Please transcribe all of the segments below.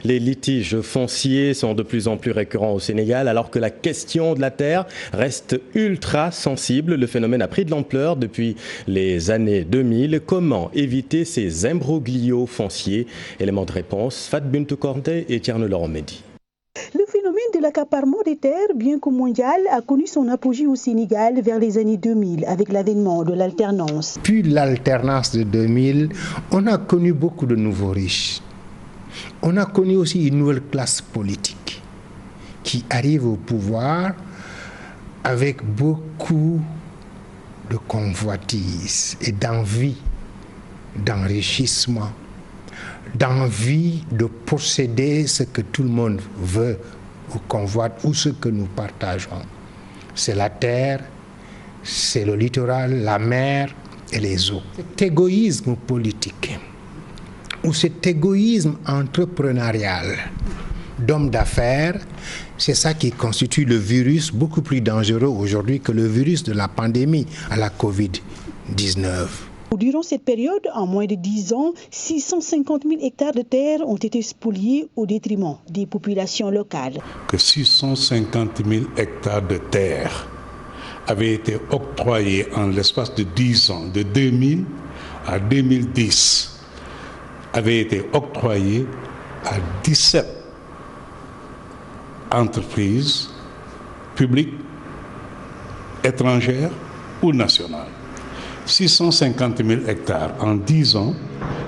Les litiges fonciers sont de plus en plus récurrents au Sénégal alors que la question de la terre reste ultra sensible. Le phénomène a pris de l'ampleur depuis les années 2000. Comment éviter ces imbroglios fonciers? Élément de réponse, Fat Bintou Kornté et Thierno Laurent Mendy. Le phénomène de l'accaparement des terres, bien que mondial, a connu son apogée au Sénégal vers les années 2000 avec l'avènement de l'alternance. Puis l'alternance de 2000, on a connu beaucoup de nouveaux riches. On a connu aussi une nouvelle classe politique qui arrive au pouvoir avec beaucoup de convoitise et d'envie d'enrichissement, d'envie de posséder ce que tout le monde veut ou convoite ou ce que nous partageons. C'est la terre, c'est le littoral, la mer et les eaux. Cet égoïsme politique ou cet égoïsme entrepreneurial d'hommes d'affaires, c'est ça qui constitue le virus beaucoup plus dangereux aujourd'hui que le virus de la pandémie à la Covid-19. Durant cette période, en moins de 10 ans, 650 000 hectares de terre ont été spoliés au détriment des populations locales. Que 650 000 hectares de terre avaient été octroyés en l'espace de 10 ans, de 2000 à 2010, avaient été octroyés à 17 entreprises publiques, étrangères ou nationales. 650 000 hectares en 10 ans,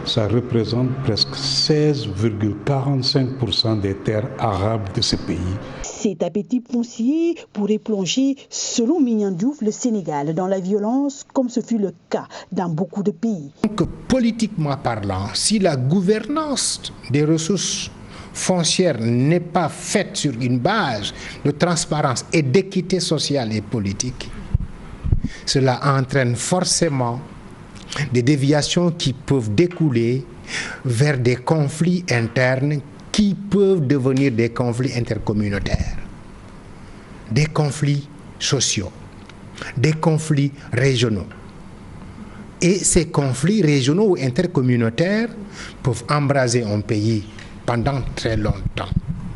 ça représente presque 16,45% des terres arables de ce pays. Cet appétit foncier pourrait plonger, selon Mignan Diouf, le Sénégal dans la violence, comme ce fut le cas dans beaucoup de pays. Donc, politiquement parlant, si la gouvernance des ressources foncières n'est pas faite sur une base de transparence et d'équité sociale et politique, cela entraîne forcément des déviations qui peuvent découler vers des conflits internes qui peuvent devenir des conflits intercommunautaires, des conflits sociaux, des conflits régionaux. Et ces conflits régionaux ou intercommunautaires peuvent embraser un pays pendant très longtemps.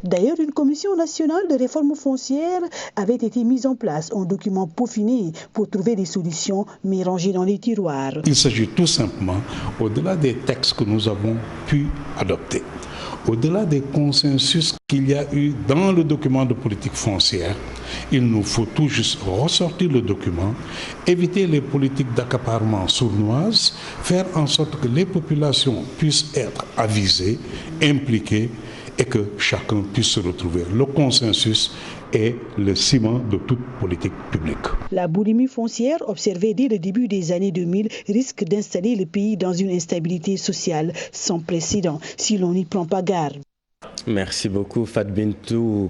D'ailleurs, une commission nationale de réforme foncière avait été mise en place, un document peaufiné pour trouver des solutions, mais rangé dans les tiroirs. Il s'agit tout simplement, au-delà des textes que nous avons pu adopter, au-delà des consensus qu'il y a eu dans le document de politique foncière, il nous faut tout juste ressortir le document, éviter les politiques d'accaparement sournoises, faire en sorte que les populations puissent être avisées, impliquées, et que chacun puisse se retrouver. Le consensus est le ciment de toute politique publique. La boulimie foncière, observée dès le début des années 2000, risque d'installer le pays dans une instabilité sociale sans précédent si l'on n'y prend pas garde. Merci beaucoup, Fat Bintou.